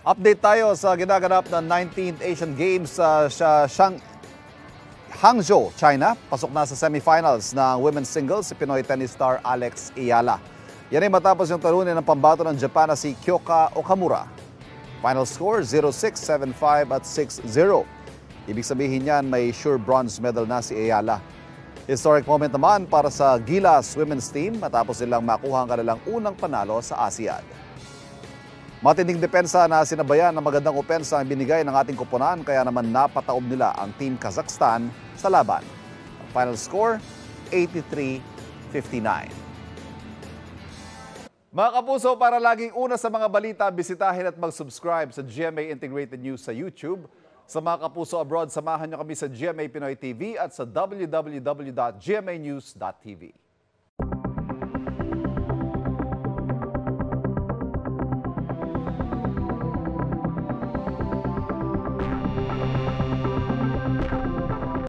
Update tayo sa ginaganap na 19th Asian Games sa Hangzhou, China. Pasok na sa semifinals ng women's singles si Pinoy tennis star Alex Ayala. Yan ay matapos yung talunin ng pambato ng Japan na si Kyoka Okamura. Final score 0-6, 7-5 at 6-0. Ibig sabihin niyan may sure bronze medal na si Ayala. Historic moment naman para sa Gilas women's team matapos nilang makuha ang kanilang unang panalo sa ASEAN. Matinding depensa na sinabayan ng magandang opensa ang binigay ng ating koponan kaya naman napataob nila ang Team Kazakhstan sa laban. Ang final score, 83-59. Mga kapuso, para laging una sa mga balita, bisitahin at mag-subscribe sa GMA Integrated News sa YouTube. Sa mga kapuso abroad, samahan niyo kami sa GMA Pinoy TV at sa www.gmanews.tv.